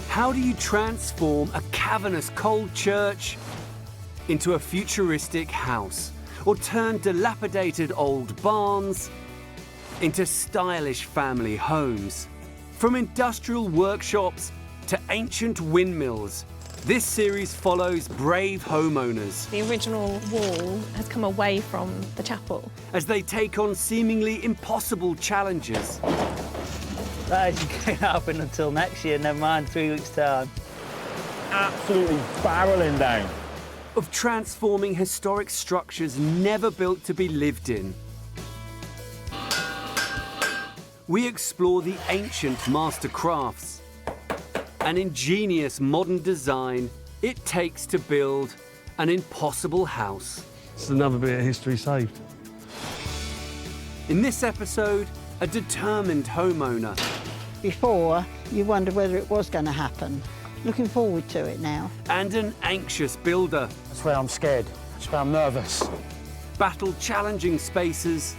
How do you transform a cavernous cold church into a futuristic house? Or turn dilapidated old barns into stylish family homes? From industrial workshops to ancient windmills, this series follows brave homeowners. The original wall has come away from the chapel. As they take on seemingly impossible challenges. That isn't going to happen until next year, never mind 3 weeks' time. Absolutely barreling down. Of transforming historic structures never built to be lived in. We explore the ancient master crafts, an ingenious modern design it takes to build an impossible house. It's another bit of history saved. In this episode, a determined homeowner. Before, you wondered whether it was going to happen. Looking forward to it now. And an anxious builder. That's where I'm scared. That's where I'm nervous. Battle challenging spaces.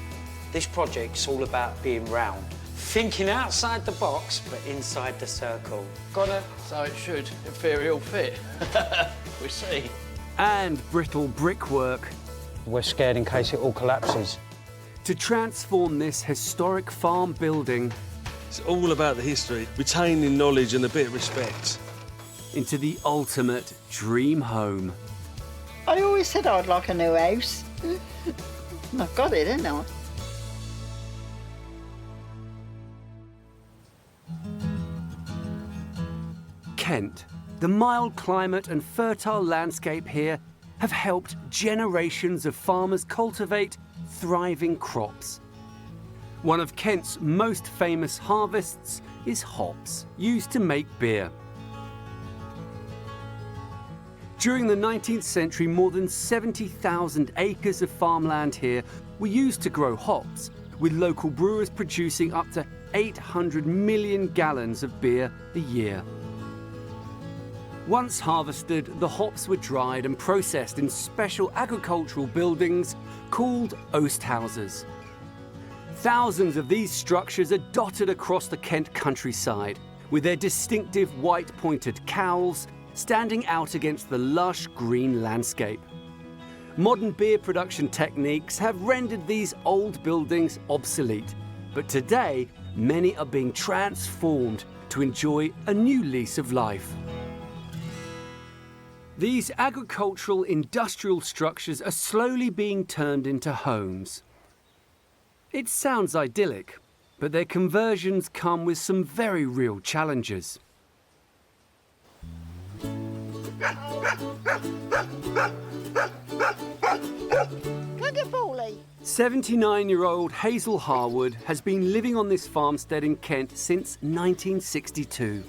This project's all about being round. Thinking outside the box, but inside the circle. Got it, so it should, in theory, all fit. We'll see. And brittle brickwork. We're scared in case it all collapses. To transform this historic farm building It's all about the history, retaining knowledge and a bit of respect. into the ultimate dream home. I always said I'd like a new house. I've got it, haven't I? Kent, the mild climate and fertile landscape here have helped generations of farmers cultivate thriving crops. One of Kent's most famous harvests is hops, used to make beer. During the 19th century, more than 70,000 acres of farmland here were used to grow hops, with local brewers producing up to 800 million gallons of beer a year. Once harvested, the hops were dried and processed in special agricultural buildings called oast houses. Thousands of these structures are dotted across the Kent countryside, with their distinctive white-pointed cowls standing out against the lush green landscape. Modern beer production techniques have rendered these old buildings obsolete, but today many are being transformed to enjoy a new lease of life. These agricultural industrial structures are slowly being turned into homes. It sounds idyllic, but their conversions come with some very real challenges. Look at Paulie. 79-year-old Hazel Harwood has been living on this farmstead in Kent since 1962.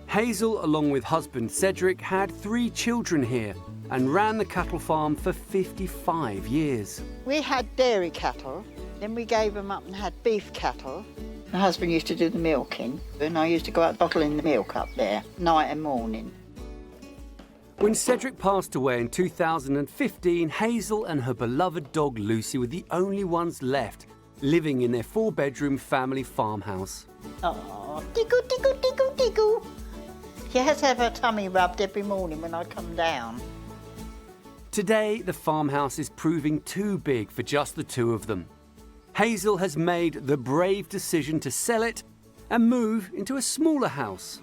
Hazel, along with husband Cedric, had 3 children here and ran the cattle farm for 55 years. We had dairy cattle, then we gave them up and had beef cattle. My husband used to do the milking, and I used to go out bottling the milk up there, night and morning. When Cedric passed away in 2015, Hazel and her beloved dog Lucy were the only ones left living in their 4-bedroom family farmhouse. Oh, tickle, tickle, tickle, tickle. She has to have her tummy rubbed every morning when I come down. Today, the farmhouse is proving too big for just the 2 of them. Hazel has made the brave decision to sell it and move into a smaller house.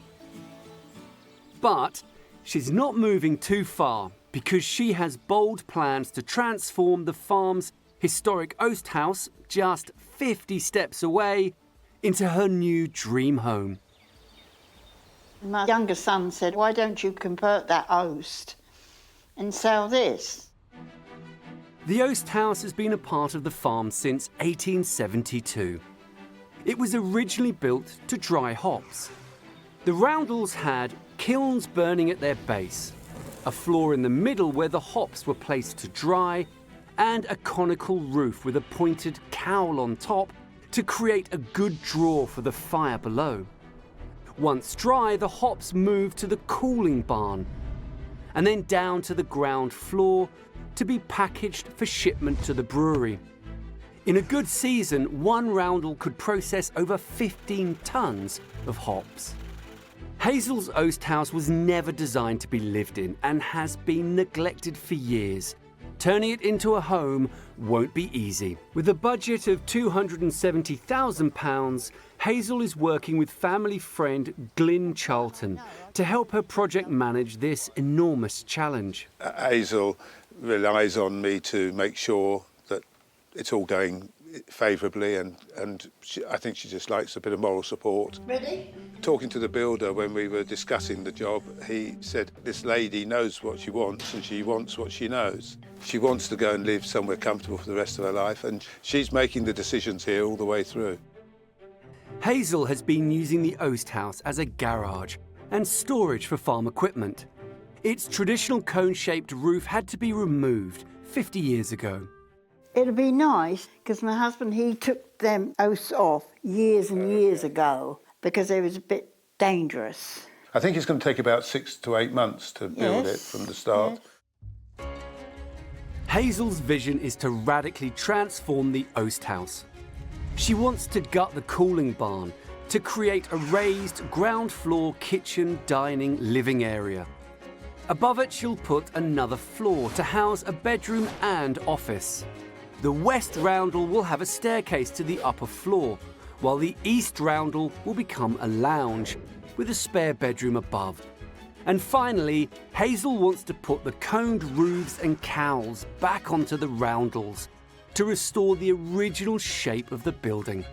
But she's not moving too far because she has bold plans to transform the farm's historic oast house, just 50 steps away, into her new dream home. My younger son said, why don't you convert that oast and sell this? The oast house has been a part of the farm since 1872. It was originally built to dry hops. The roundels had kilns burning at their base, a floor in the middle where the hops were placed to dry, and a conical roof with a pointed cowl on top to create a good draw for the fire below. Once dry, the hops moved to the cooling barn, and then down to the ground floor to be packaged for shipment to the brewery. In a good season, one roundel could process over 15 tons of hops. Hazel's Oast House was never designed to be lived in and has been neglected for years. Turning it into a home won't be easy. With a budget of £270,000, Hazel is working with family friend Glyn Charlton to help her project manage this enormous challenge. Hazel relies on me to make sure that it's all going favourably, and I think she just likes a bit of moral support. Ready? Talking to the builder when we were discussing the job, he said this lady knows what she wants and she wants what she knows. She wants to go and live somewhere comfortable for the rest of her life, and she's making the decisions here all the way through. Hazel has been using the Oast House as a garage and storage for farm equipment. Its traditional cone-shaped roof had to be removed 50 years ago. It'd be nice, because my husband, he took them oasts off years and years ago because they was a bit dangerous. I think it's going to take about 6 to 8 months to build it from the start. Yes. Hazel's vision is to radically transform the Oast House. She wants to gut the cooling barn to create a raised ground floor kitchen, dining, living area. Above it, she'll put another floor to house a bedroom and office. The west roundel will have a staircase to the upper floor, while the east roundel will become a lounge with a spare bedroom above. And finally, Hazel wants to put the coned roofs and cowls back onto the roundels to restore the original shape of the building.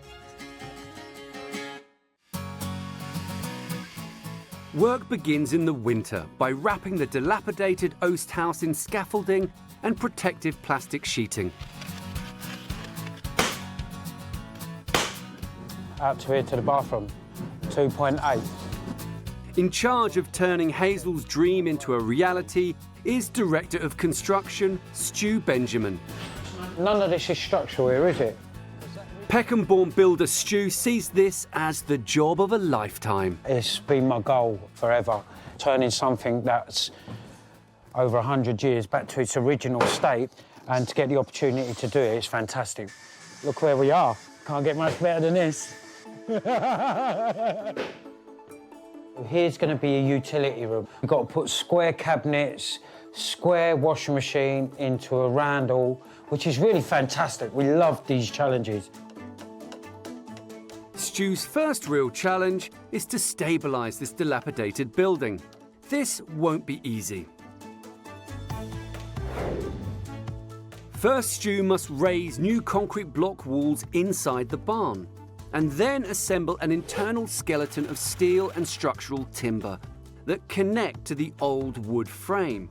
Work begins in the winter by wrapping the dilapidated Oast House in scaffolding and protective plastic sheeting. Out to here to the bathroom, 2.8. In charge of turning Hazel's dream into a reality is Director of Construction, Stu Benjamin. None of this is structural here, is it? Peckham-born builder Stu sees this as the job of a lifetime. It's been my goal forever, turning something that's over 100 years back to its original state, and to get the opportunity to do it, it's fantastic. Look where we are. Can't get much better than this. Here's going to be a utility room. We've got to put square cabinets, square washing machine into a roundel, which is really fantastic. We love these challenges. Stu's first real challenge is to stabilise this dilapidated building. This won't be easy. First, Stu must raise new concrete block walls inside the barn, and then assemble an internal skeleton of steel and structural timber that connect to the old wood frame.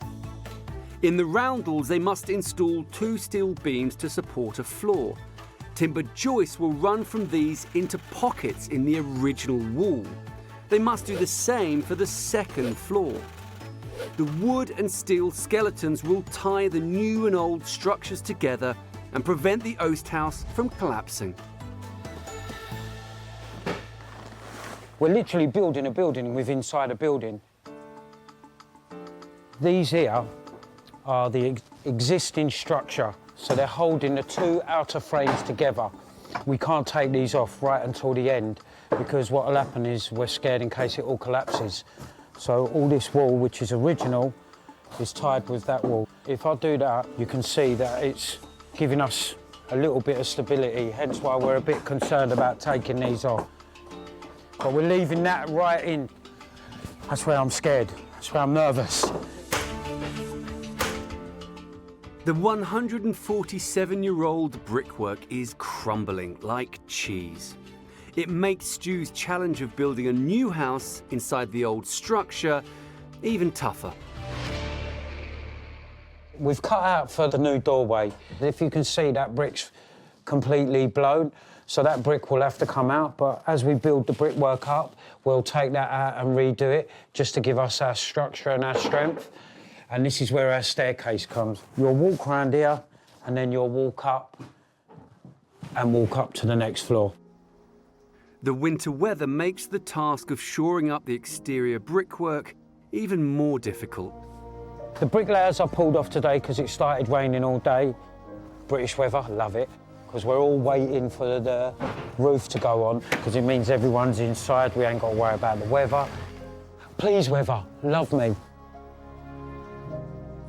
In the roundels, they must install 2 steel beams to support a floor. Timber joists will run from these into pockets in the original wall. They must do the same for the second floor. The wood and steel skeletons will tie the new and old structures together and prevent the Oast House from collapsing. We're literally building a building with inside a building. These here are the existing structure, so they're holding the 2 outer frames together. We can't take these off right until the end, because what will happen is we're scared in case it all collapses. So all this wall, which is original, is tied with that wall. If I do that, you can see that it's giving us a little bit of stability, hence why we're a bit concerned about taking these off. But we're leaving that right in. That's where I'm scared. That's where I'm nervous. The 147-year-old brickwork is crumbling like cheese. It makes Stu's challenge of building a new house inside the old structure even tougher. We've cut out for the new doorway. If you can see, that brick's completely blown, so that brick will have to come out. But as we build the brickwork up, we'll take that out and redo it, just to give us our structure and our strength. And this is where our staircase comes. You'll walk around here, and then you'll walk up and walk up to the next floor. The winter weather makes the task of shoring up the exterior brickwork even more difficult. The bricklayers I pulled off today because it started raining all day. British weather, love it, because we're all waiting for the roof to go on, because it means everyone's inside, we ain't got to worry about the weather. Please, weather, love me.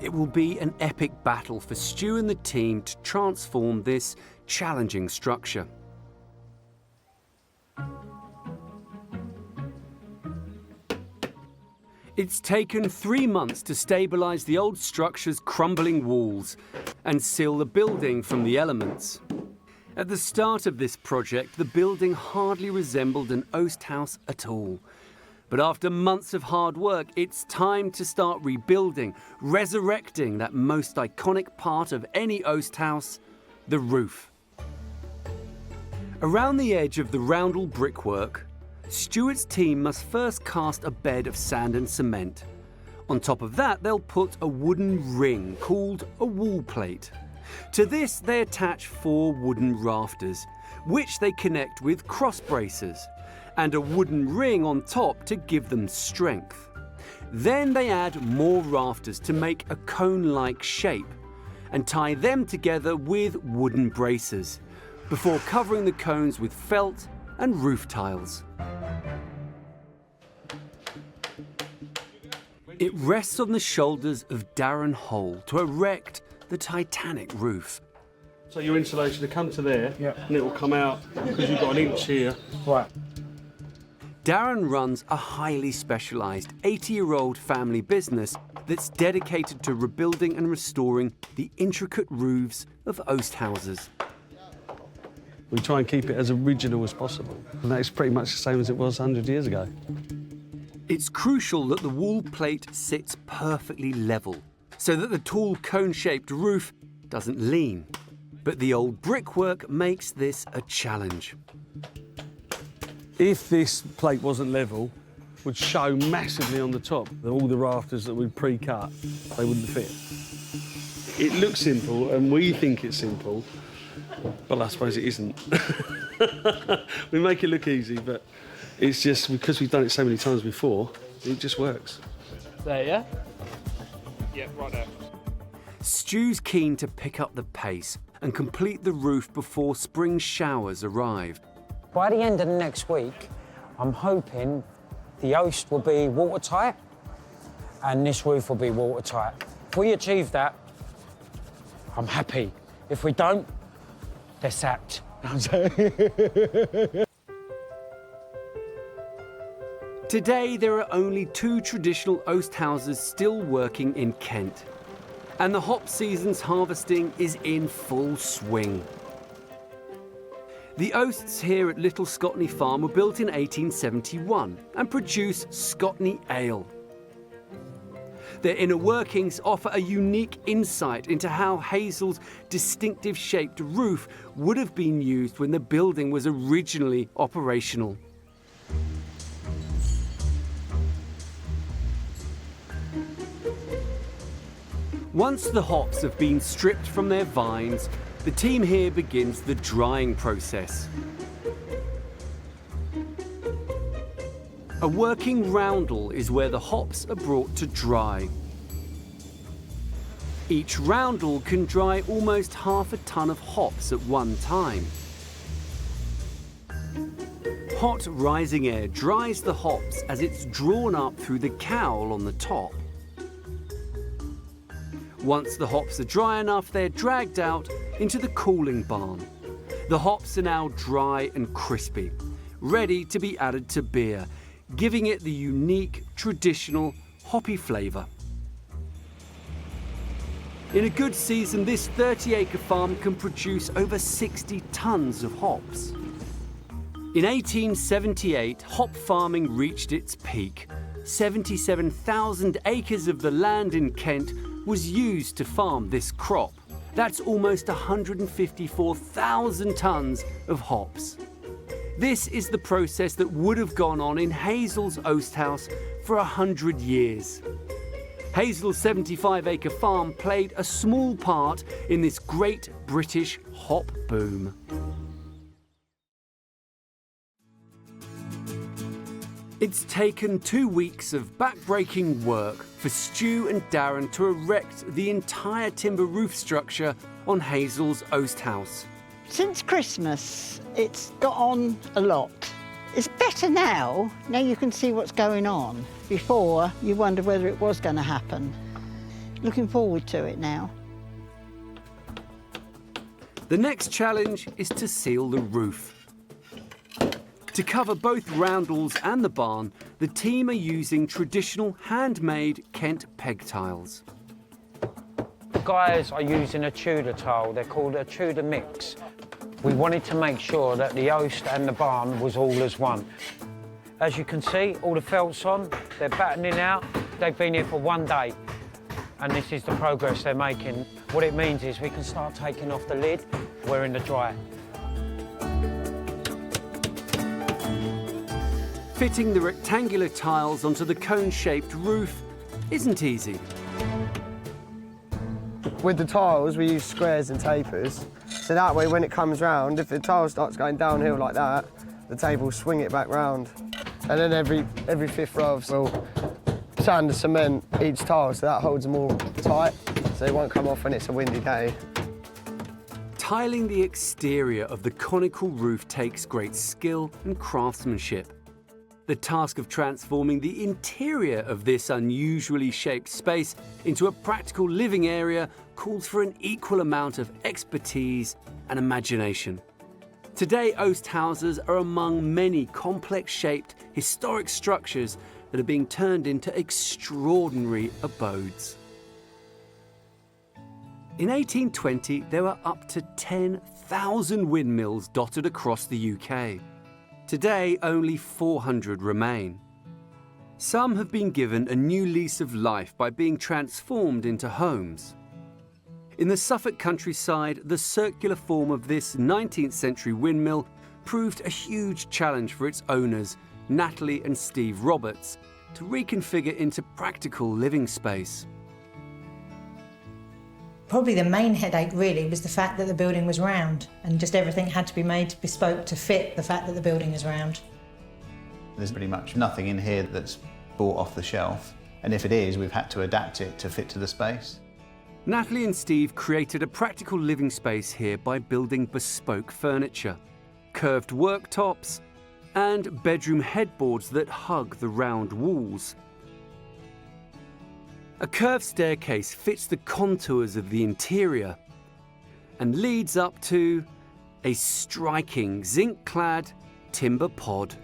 It will be an epic battle for Stu and the team to transform this challenging structure. It's taken 3 months to stabilise the old structure's crumbling walls and seal the building from the elements. At the start of this project, the building hardly resembled an oast house at all. But after months of hard work, it's time to start rebuilding, resurrecting that most iconic part of any oast house, the roof. Around the edge of the roundel brickwork, Stuart's team must first cast a bed of sand and cement. On top of that, they'll put a wooden ring called a wall plate. To this, they attach 4 wooden rafters, which they connect with cross braces, and a wooden ring on top to give them strength. Then they add more rafters to make a cone-like shape and tie them together with wooden braces before covering the cones with felt and roof tiles. It rests on the shoulders of Darren Hole to erect the Titanic roof. So your insulation will come to there, and it will come out because you've got an inch here. Right. Darren runs a highly specialised 80-year-old family business that's dedicated to rebuilding and restoring the intricate roofs of oast houses. We try and keep it as original as possible, and that is pretty much the same as it was 100 years ago. It's crucial that the wall plate sits perfectly level, so that the tall cone-shaped roof doesn't lean. But the old brickwork makes this a challenge. If this plate wasn't level, it would show massively on the top. All the rafters that we pre-cut, they wouldn't fit. It looks simple, and we think it's simple, but I suppose it isn't. We make it look easy, but it's just because we've done it so many times before, it just works. There, yeah? Yeah, right there. Stu's keen to pick up the pace and complete the roof before spring showers arrive. By the end of next week, I'm hoping the oast will be watertight and this roof will be watertight. If we achieve that, I'm happy. If we don't, they're sacked. Today, there are only 2 traditional oast houses still working in Kent, and the hop season's harvesting is in full swing. The oasts here at Little Scotney Farm were built in 1871 and produce Scotney ale. Their inner workings offer a unique insight into how Hazel's distinctive shaped roof would have been used when the building was originally operational. Once the hops have been stripped from their vines, the team here begins the drying process. A working roundel is where the hops are brought to dry. Each roundel can dry almost half a ton of hops at one time. Hot rising air dries the hops as it's drawn up through the cowl on the top. Once the hops are dry enough, they're dragged out into the cooling barn. The hops are now dry and crispy, ready to be added to beer, giving it the unique, traditional, hoppy flavour. In a good season, this 30-acre farm can produce over 60 tonnes of hops. In 1878, hop farming reached its peak. 77,000 acres of the land in Kent was used to farm this crop. That's almost 154,000 tonnes of hops. This is the process that would have gone on in Hazel's oast house for 100 years. Hazel's 75-acre farm played a small part in this great British hop boom. It's taken 2 weeks of back-breaking work for Stu and Darren to erect the entire timber roof structure on Hazel's oast house. Since Christmas, it's got on a lot. It's better now. Now you can see what's going on. Before, you wondered whether it was going to happen. Looking forward to it now. The next challenge is to seal the roof. To cover both roundels and the barn, the team are using traditional handmade Kent peg tiles. The guys are using a Tudor tile. They're called a Tudor mix. We wanted to make sure that the oast and the barn was all as one. As you can see, all the felt's on, they're battening out. They've been here for 1 day, and this is the progress they're making. What it means is we can start taking off the lid. We're in the dry. Fitting the rectangular tiles onto the cone-shaped roof isn't easy. With the tiles, we use squares and tapers. So that way, when it comes round, if the tile starts going downhill like that, the tape will swing it back round. And then every fifth row, we'll sand and cement each tile so that holds them all tight, so it won't come off when it's a windy day. Tiling the exterior of the conical roof takes great skill and craftsmanship. The task of transforming the interior of this unusually shaped space into a practical living area calls for an equal amount of expertise and imagination. Today, oast houses are among many complex-shaped, historic structures that are being turned into extraordinary abodes. In 1820, there were up to 10,000 windmills dotted across the UK. Today, only 400 remain. Some have been given a new lease of life by being transformed into homes. In the Suffolk countryside, the circular form of this 19th century windmill proved a huge challenge for its owners, Natalie and Steve Roberts, to reconfigure into practical living space. Probably the main headache really was the fact that the building was round, and just everything had to be made bespoke to fit the fact that the building is round. There's pretty much nothing in here that's bought off the shelf, and if it is, we've had to adapt it to fit to the space. Natalie and Steve created a practical living space here by building bespoke furniture, curved worktops, and bedroom headboards that hug the round walls. A curved staircase fits the contours of the interior and leads up to a striking zinc-clad timber pod.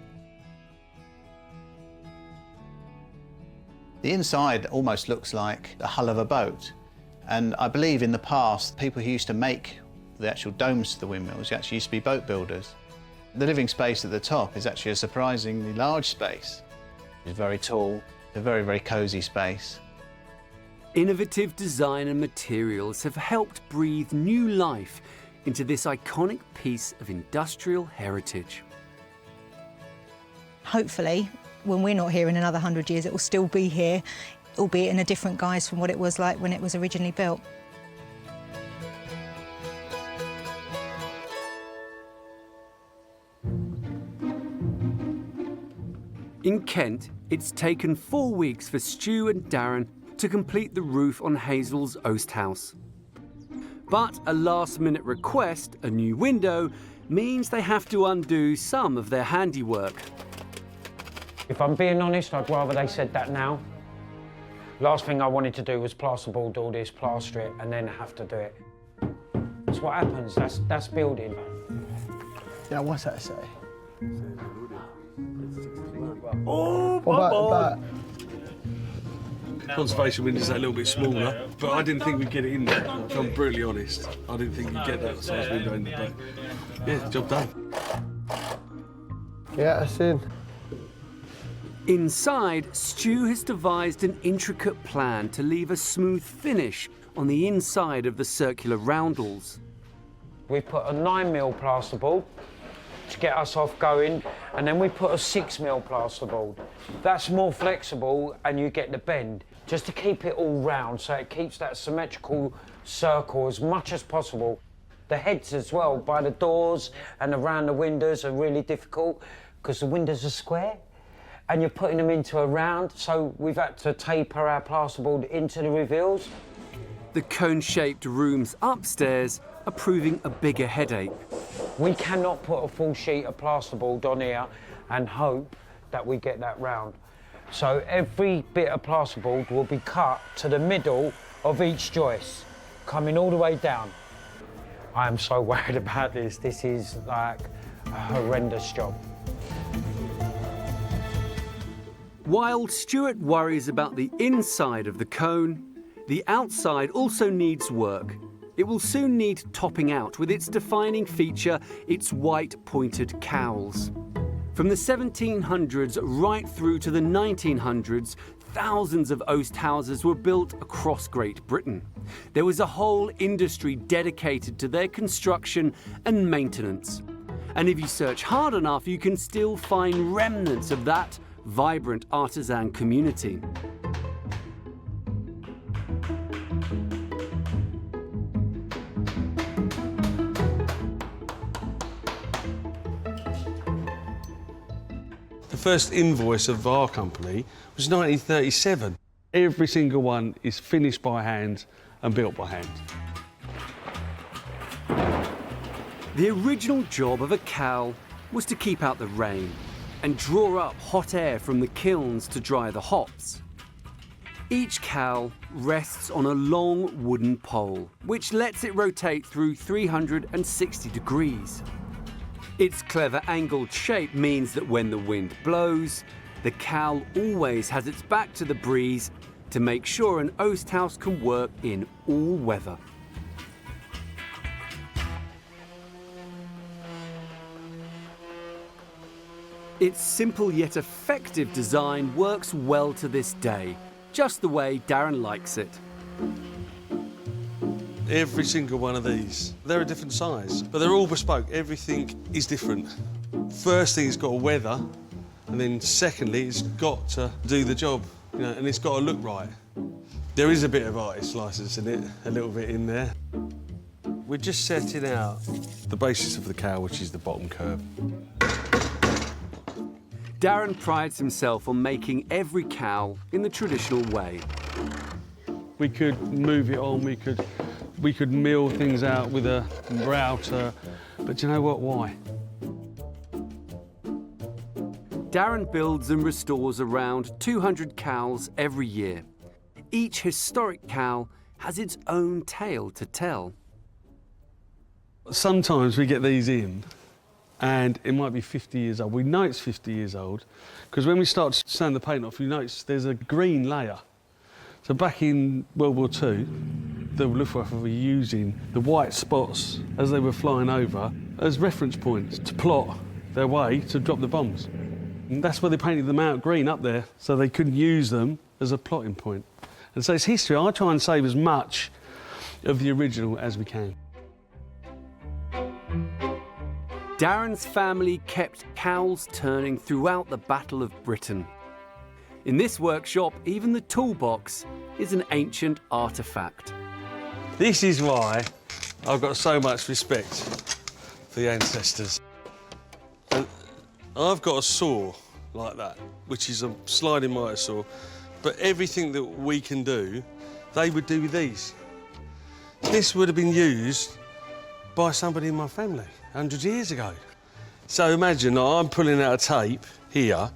The inside almost looks like the hull of a boat, and I believe in the past people who used to make the actual domes to the windmills actually used to be boat builders. The living space at the top is actually a surprisingly large space. It's very tall, a very, very cosy space. Innovative design and materials have helped breathe new life into this iconic piece of industrial heritage. Hopefully, when we're not here in another 100 years, it will still be here, albeit in a different guise from what it was like when it was originally built. In Kent, it's taken 4 weeks for Stu and Darren to complete the roof on Hazel's Oat House. But a last-minute request, a new window, means they have to undo some of their handiwork. If I'm being honest, I'd rather they said that now. Last thing I wanted to do was plasterboard all this, plaster it, and then have to do it. That's what happens, that's building. Yeah, what's that say? Oh, what about the back? Conservation windows are a little bit smaller, but I didn't think we'd get it in there. If I'm brutally honest, I didn't think you'd get that size window in there. But yeah, job done. Yeah, that's in. Inside, Stu has devised an intricate plan to leave a smooth finish on the inside of the circular roundels. We put a 9mm plasterboard to get us off going, and then we put a 6mm plasterboard. That's more flexible and you get the bend, just to keep it all round so it keeps that symmetrical circle as much as possible. The heads as well, by the doors and around the windows, are really difficult because the windows are square and you're putting them into a round, so we've had to taper our plasterboard into the reveals. The cone-shaped rooms upstairs are proving a bigger headache. We cannot put a full sheet of plasterboard on here and hope that we get that round. So every bit of plasterboard will be cut to the middle of each joist, coming all the way down. I am so worried about this. This is like a horrendous job. While Stuart worries about the inside of the cone, the outside also needs work. It will soon need topping out with its defining feature, its white pointed cowls. From the 1700s right through to the 1900s, thousands of oast houses were built across Great Britain. There was a whole industry dedicated to their construction and maintenance. And if you search hard enough, you can still find remnants of that vibrant artisan community. The first invoice of our company was 1937. Every single one is finished by hand and built by hand. The original job of a cowl was to keep out the rain and draw up hot air from the kilns to dry the hops. Each cowl rests on a long wooden pole, which lets it rotate through 360 degrees. Its clever angled shape means that when the wind blows, the cowl always has its back to the breeze to make sure an oast house can work in all weather. Its simple yet effective design works well to this day, just the way Darren likes it. Every single one of these, they're a different size, but they're all bespoke. Everything is different. First thing, it's got to weather, and then secondly, it's got to do the job, you know, and it's got to look right. There is a bit of artist license in it, a little bit in there. We're just setting out the basis of the cowl, which is the bottom curve. Darren prides himself on making every cowl in the traditional way. We could move it on, we could mill things out with a router, but do you know what? Why? Darren builds and restores around 200 cowls every year. Each historic cowl has its own tale to tell. Sometimes we get these in, and it might be 50 years old. We know it's 50 years old, because when we start to sand the paint off, you notice there's a green layer. So back in World War II, the Luftwaffe were using the white spots as they were flying over as reference points to plot their way to drop the bombs. And that's why they painted them out green up there, so they couldn't use them as a plotting point. And so it's history. I try and save as much of the original as we can. Darren's family kept cowls turning throughout the Battle of Britain. In this workshop, even the toolbox is an ancient artefact. This is why I've got so much respect for the ancestors. And I've got a saw like that, which is a sliding miter saw, but everything that we can do, they would do with these. This would have been used by somebody in my family 100 years ago. So imagine I'm pulling out a tape here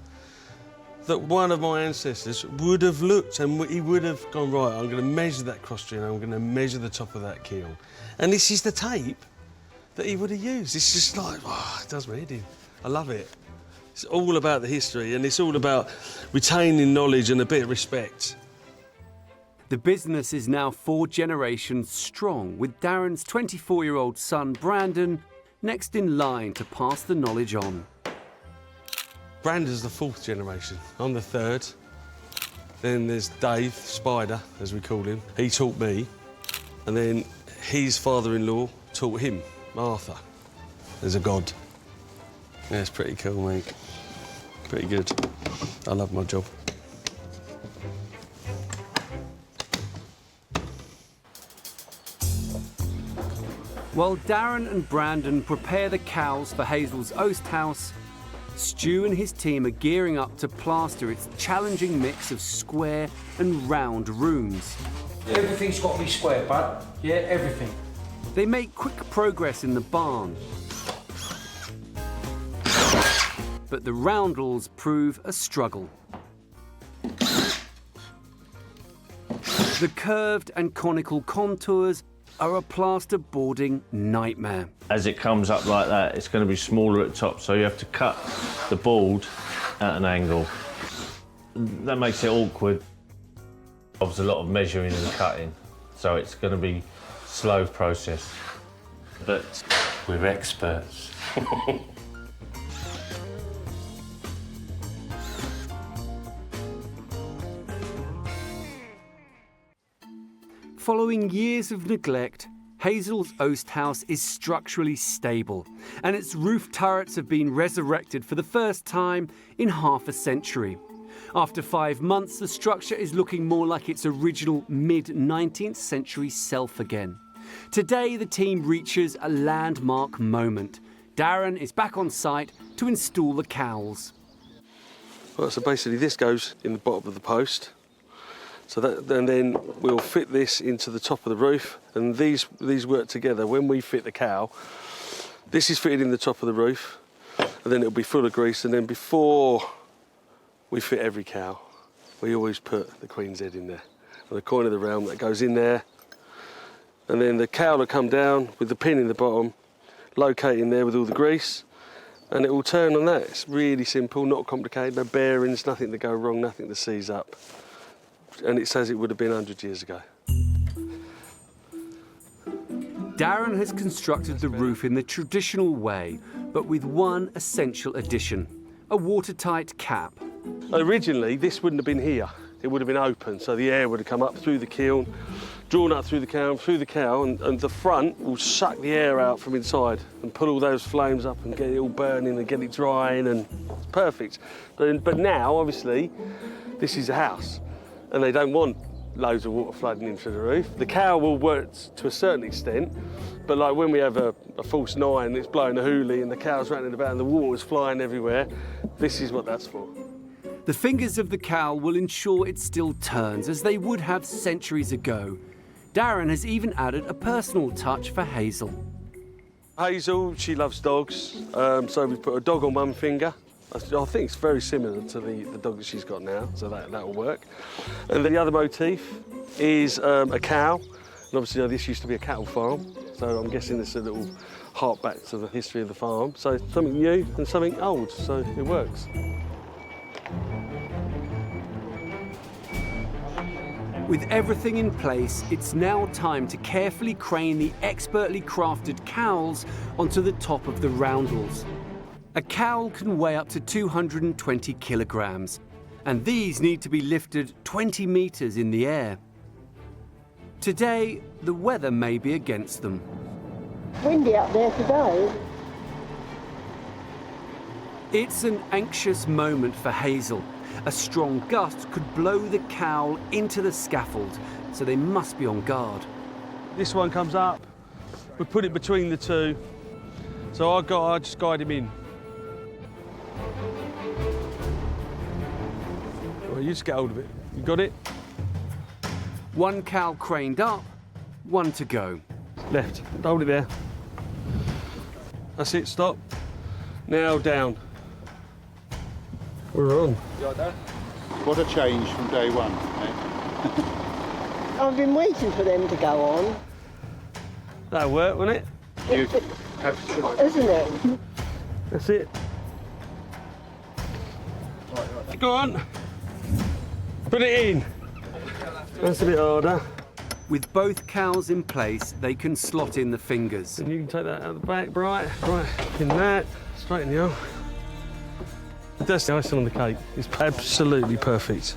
that one of my ancestors would have looked and he would have gone, right, I'm going to measure that cross-drain, I'm going to measure the top of that kiln. And this is the tape that he would have used. It's just like, oh, it does my head in. I love it. It's all about the history, and it's all about retaining knowledge and a bit of respect. The business is now 4 generations strong, with Darren's 24-year-old son, Brandon, next in line to pass the knowledge on. Brandon's the 4th generation. I'm the 3rd. Then there's Dave, Spider, as we call him. He taught me. And then his father-in-law taught him, Arthur. There's a god. Yeah, it's pretty cool, mate. Pretty good. I love my job. While Darren and Brandon prepare the cowls for Hazel's Oast House, Stu and his team are gearing up to plaster its challenging mix of square and round rooms. Everything's got to be square, bud. Yeah, everything. They make quick progress in the barn. but the roundels prove a struggle. The curved and conical contours are a plasterboarding nightmare. As it comes up like that, it's going to be smaller at the top, so you have to cut the board at an angle. That makes it awkward. There's a lot of measuring and cutting, so it's going to be a slow process. But we're experts. Following years of neglect, Hazel's Oast House is structurally stable, and its roof turrets have been resurrected for the first time in half a century. After 5 months, the structure is looking more like its original mid-19th century self again. Today, the team reaches a landmark moment. Darren is back on site to install the cowls. Right, so basically this goes in the bottom of the post. So that, and then we'll fit this into the top of the roof, and these work together. When we fit the cowl, this is fitted in the top of the roof, and then it'll be full of grease, and then before we fit every cowl, we always put the Queen's head in there, and the coin of the realm that goes in there, and then the cowl will come down with the pin in the bottom, locate in there with all the grease, and it will turn on that. It's really simple, not complicated, no bearings, nothing to go wrong, nothing to seize up. And it says it would have been 100 years ago. Darren has constructed the roof in the traditional way, but with one essential addition, a watertight cap. Originally, this wouldn't have been here. It would have been open, so the air would have come up through the kiln, drawn up through the cowl, and the front will suck the air out from inside and put all those flames up and get it all burning and get it drying, and it's perfect. But now, obviously, this is a house, and they don't want loads of water flooding into the roof. The cowl will work to a certain extent, but like when we have a false 9, it's blowing a hoolie and the cowl's rattling about and the water's flying everywhere, this is what that's for. The fingers of the cowl will ensure it still turns as they would have centuries ago. Darren has even added a personal touch for Hazel. Hazel, she loves dogs, so we put a dog on one finger. I think it's very similar to the dog that she's got now, so that'll work. And then the other motif is a cow. And obviously this used to be a cattle farm, so I'm guessing this is a little hark back to the history of the farm. So something new and something old, so it works. With everything in place, it's now time to carefully crane the expertly crafted cowls onto the top of the roundels. A cowl can weigh up to 220 kilograms, and these need to be lifted 20 meters in the air. Today, the weather may be against them. Windy up there today. It's an anxious moment for Hazel. A strong gust could blow the cowl into the scaffold, so they must be on guard. This one comes up, we put it between the two, so I just guide him in. Well, you just get hold of it. You got it? One cowl craned up, one to go. Left, hold it there. That's it, stop. Now down. We're on. What a change from day one. I've been waiting for them to go on. That'll work, won't it? You have to try. Isn't it? That's it. Go on. Put it in. That's a bit harder. With both cowls in place, they can slot in the fingers. And you can take that out the back, right, in that, straighten the arm. That's the icing on the cake. It's absolutely perfect.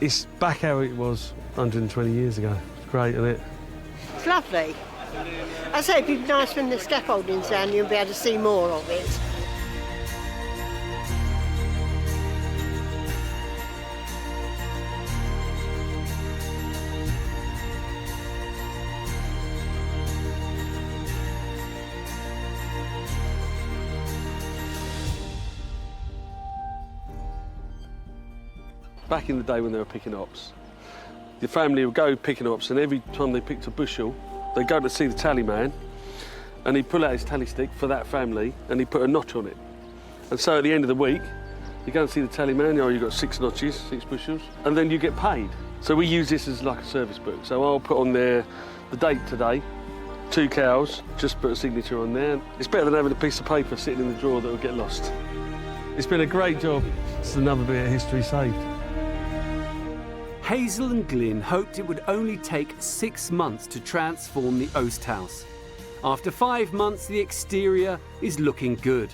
It's back how it was 120 years ago. It's great, isn't it? It's lovely. I say it'd be nice when the scaffolding's down, you'll be able to see more of it. Back in the day when they were picking hops, the family would go picking hops, and every time they picked a bushel, they'd go to see the tally man, and he'd pull out his tally stick for that family, and he'd put a notch on it. And so at the end of the week, you go and see the telly man, you've got 6 notches, 6 bushels, and then you get paid. So we use this as like a service book. So I'll put on there the date today, 2 cows, just put a signature on there. It's better than having a piece of paper sitting in the drawer that will get lost. It's been a great job. It's another bit of history saved. Hazel and Glyn hoped it would only take 6 months to transform the Oast House. After 5 months, the exterior is looking good.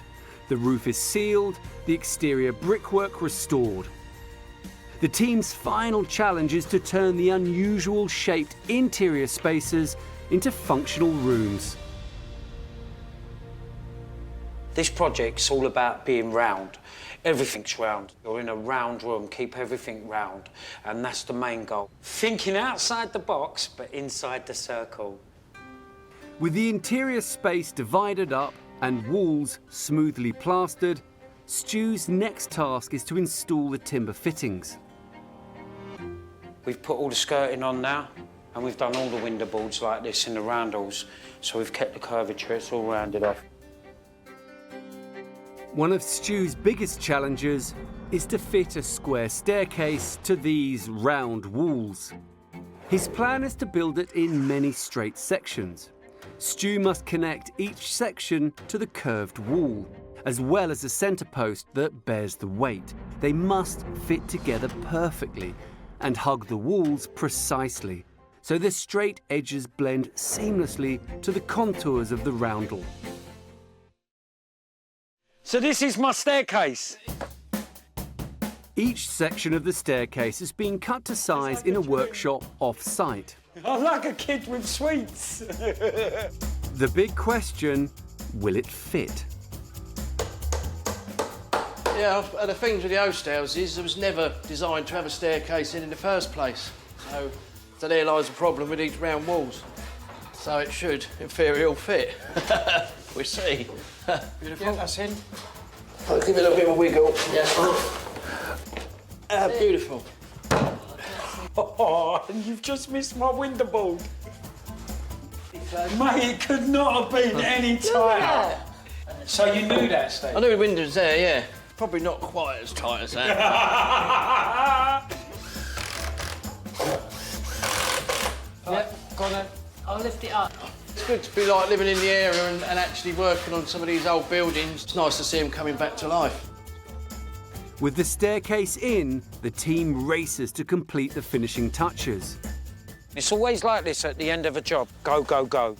The roof is sealed, the exterior brickwork restored. The team's final challenge is to turn the unusual shaped interior spaces into functional rooms. This project's all about being round. Everything's round. You're in a round room, keep everything round, and that's the main goal. Thinking outside the box, but inside the circle. With the interior space divided up and walls smoothly plastered, Stu's next task is to install the timber fittings. We've put all the skirting on now, and we've done all the window boards like this in the roundels, so we've kept the curvature, it's all rounded off. One of Stu's biggest challenges is to fit a square staircase to these round walls. His plan is to build it in many straight sections. Stu must connect each section to the curved wall, as well as a centre post that bears the weight. They must fit together perfectly and hug the walls precisely, so the straight edges blend seamlessly to the contours of the roundel. So this is my staircase. Each section of the staircase is being cut to size in a workshop off-site. I'm like a kid with sweets. The big question, will it fit? Yeah, the things with the Oast houses, it was never designed to have a staircase in the first place. So there lies the problem with these round walls. So it should, in theory, all fit. We'll see. Beautiful. Yeah, that's in. I'll give it a little bit of a wiggle. Yeah. Beautiful. Oh, and you've just missed my window board. Mate, it could not have been any tighter. So you knew that, Steve? I knew the window's there, yeah. Probably not quite as tight as that. Yeah, go on then. I'll lift it up. It's good to be like living in the area and actually working on some of these old buildings. It's nice to see them coming back to life. With the staircase in, the team races to complete the finishing touches. It's always like this at the end of a job. Go, go, go.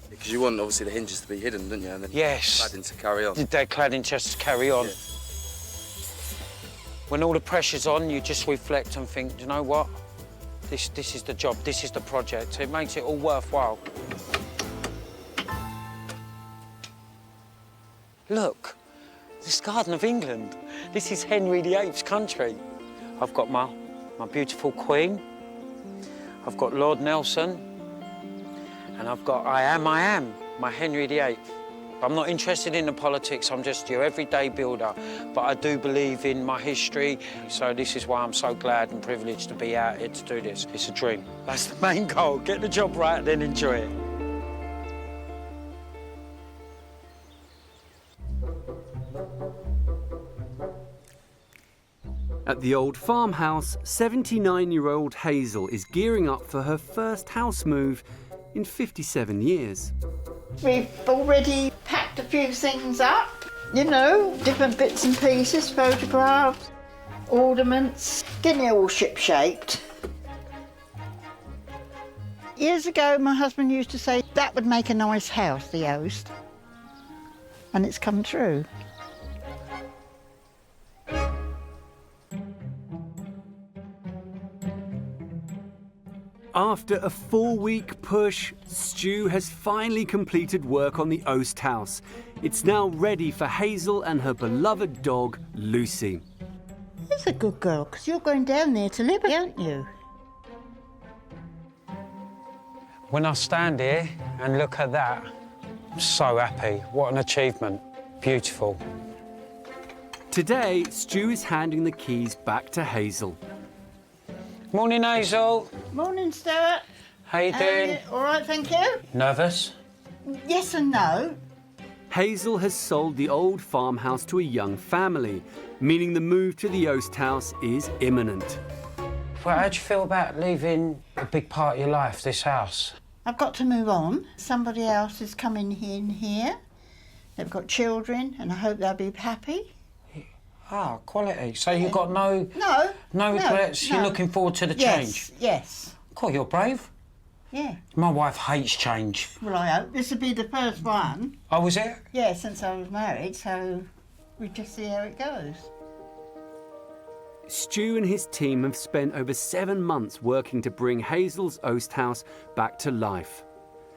Because you want, obviously, the hinges to be hidden, don't you? And then yes. cladding to carry on. They're cladding just to carry on. Yeah. When all the pressure's on, you just reflect and think, do you know what? This is the job, this is the project. It makes it all worthwhile. Look, this Garden of England. This is Henry VIII's country. I've got my beautiful Queen. I've got Lord Nelson. And I've got I am, my Henry VIII. I'm not interested in the politics, I'm just your everyday builder. But I do believe in my history, so this is why I'm so glad and privileged to be out here to do this. It's a dream. That's the main goal. Get the job right, then enjoy it. At the old farmhouse, 79-year-old Hazel is gearing up for her first house move in 57 years. We've already packed a few things up, you know, different bits and pieces, photographs, ornaments, getting it all ship-shaped. Years ago, my husband used to say that would make a nice house, the Oast, and it's come true. After a 4-week push, Stu has finally completed work on the Oast House. It's now ready for Hazel and her beloved dog, Lucy. That's a good girl, because you're going down there to live, aren't you? When I stand here and look at that, I'm so happy. What an achievement. Beautiful. Today, Stu is handing the keys back to Hazel. Morning, Hazel. Morning, Stuart. How you doing? All right, thank you. Nervous? Yes and no. Hazel has sold the old farmhouse to a young family, meaning the move to the Oast House is imminent. Well, how do you feel about leaving a big part of your life, this house? I've got to move on. Somebody else is coming in here. They've got children, and I hope they'll be happy. Ah, quality. So you've got no regrets? No. You're looking forward to the change? Yes. God, you're brave. Yeah. My wife hates change. Well, I hope this will be the first one. Oh, was it? Yeah, since I was married, so we just see how it goes. Stu and his team have spent over 7 months working to bring Hazel's Oast House back to life.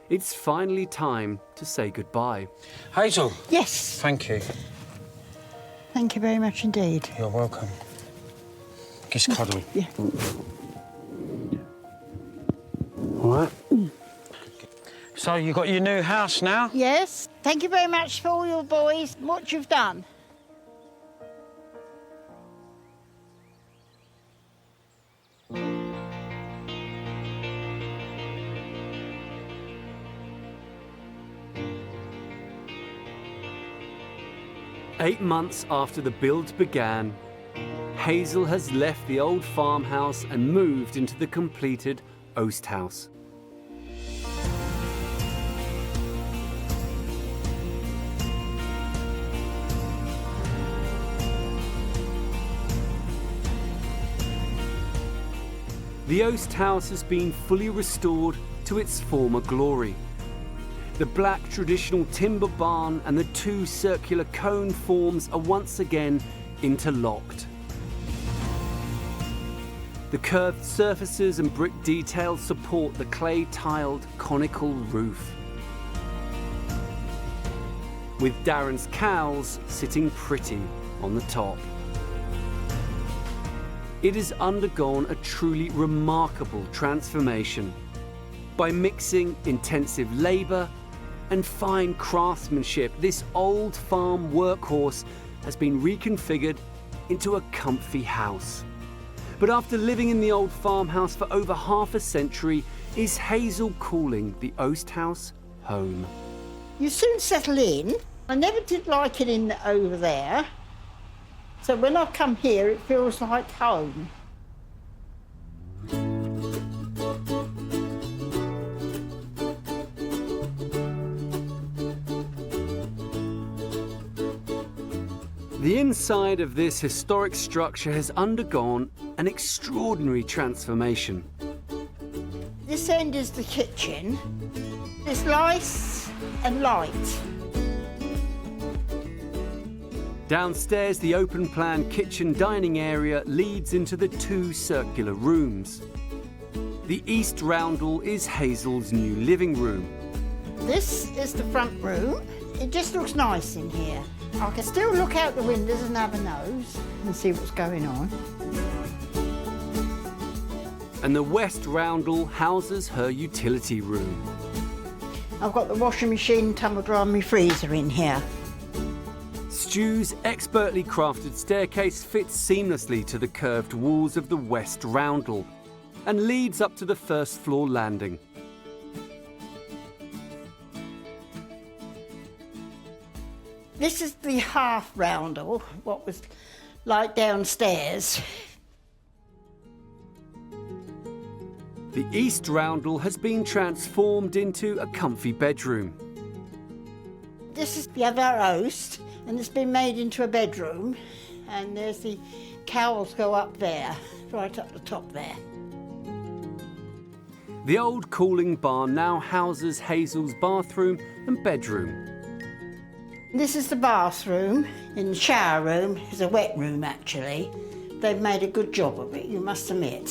It's finally time to say goodbye. Hazel. Yes. Thank you. Thank you very much indeed. You're welcome. Kiss cuddle. Yeah. All right. So you got your new house now? Yes. Thank you very much for all your boys, what you've done. Eight months after the build began, Hazel has left the old farmhouse and moved into the completed Oast House. The Oast House has been fully restored to its former glory. The black traditional timber barn and the 2 circular cone forms are once again interlocked. The curved surfaces and brick details support the clay-tiled conical roof, with Darren's cowls sitting pretty on the top. It has undergone a truly remarkable transformation by mixing intensive labour and fine craftsmanship. This old farm workhorse has been reconfigured into a comfy house. But after living in the old farmhouse for over half a century, is Hazel calling the Oast House home? You soon settle in. I never did like it in over there. So when I come here, it feels like home. The inside of this historic structure has undergone an extraordinary transformation. This end is the kitchen. It's nice and light. Downstairs, the open-plan kitchen dining area leads into the 2 circular rooms. The east roundel is Hazel's new living room. This is the front room. It just looks nice in here. I can still look out the windows and have a nose and see what's going on. And the west roundel houses her utility room. I've got the washing machine, tumble dryer and my freezer in here. Stu's expertly crafted staircase fits seamlessly to the curved walls of the west roundel and leads up to the first floor landing. This is the half roundel, what was like downstairs. The east roundel has been transformed into a comfy bedroom. This is the other oast, and it's been made into a bedroom. And there's the cowls go up there, right up the top there. The old cooling barn now houses Hazel's bathroom and bedroom. This is the bathroom. In the shower room is a wet room, actually. They've made a good job of it, you must admit.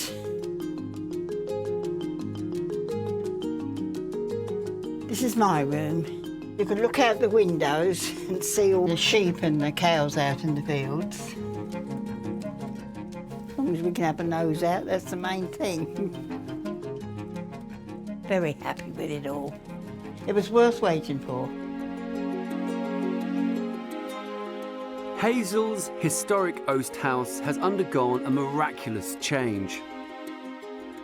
This is my room. You can look out the windows and see all the sheep and the cows out in the fields. As long as we can have a nose out, that's the main thing. Very happy with it all. It was worth waiting for. Hazel's historic Oast House has undergone a miraculous change.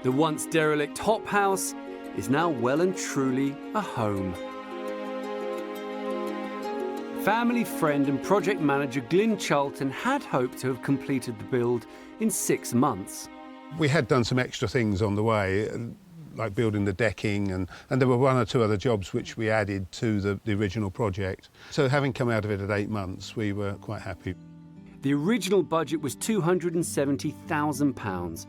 The once derelict hop house is now well and truly a home. Family friend and project manager Glyn Charlton had hoped to have completed the build in 6 months. We had done some extra things on the way, like building the decking, and there were 1 or 2 other jobs which we added to the original project. So having come out of it at 8 months, we were quite happy. The original budget was £270,000.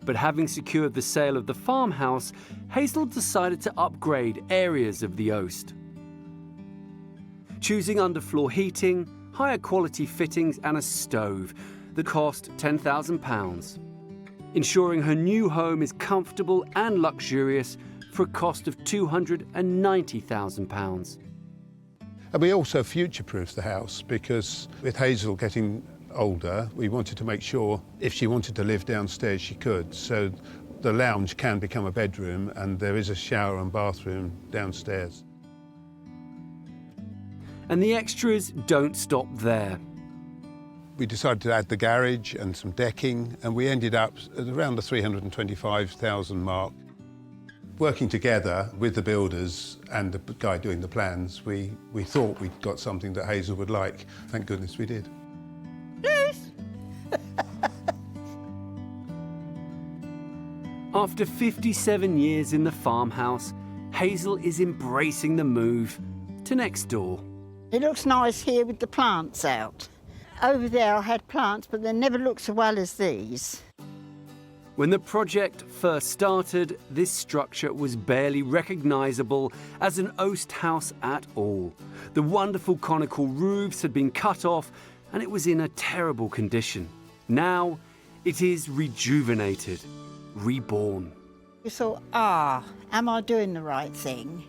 But having secured the sale of the farmhouse, Hazel decided to upgrade areas of the oast. Choosing underfloor heating, higher quality fittings and a stove that cost £10,000. Ensuring her new home is comfortable and luxurious for a cost of £290,000. And we also future-proofed the house because with Hazel getting older, we wanted to make sure if she wanted to live downstairs, she could. So the lounge can become a bedroom and there is a shower and bathroom downstairs. And the extras don't stop there. We decided to add the garage and some decking, and we ended up at around the £325,000 mark. Working together with the builders and the guy doing the plans, we thought we'd got something that Hazel would like. Thank goodness we did. After 57 years in the farmhouse, Hazel is embracing the move to next door. It looks nice here with the plants out. Over there I had plants, but they never looked so well as these. When the project first started, this structure was barely recognisable as an oast house at all. The wonderful conical roofs had been cut off and it was in a terrible condition. Now it is rejuvenated, reborn. You thought, am I doing the right thing?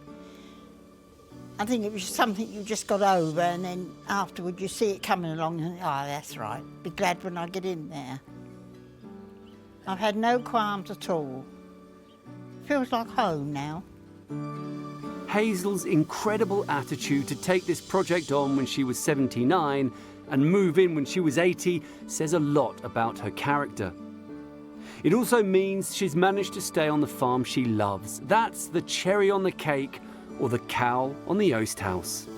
I think it was something you just got over, and then afterward you see it coming along and think, that's right. Be glad when I get in there. I've had no qualms at all. Feels like home now. Hazel's incredible attitude to take this project on when she was 79 and move in when she was 80 says a lot about her character. It also means she's managed to stay on the farm she loves. That's the cherry on the cake, or the cowl on the oast house.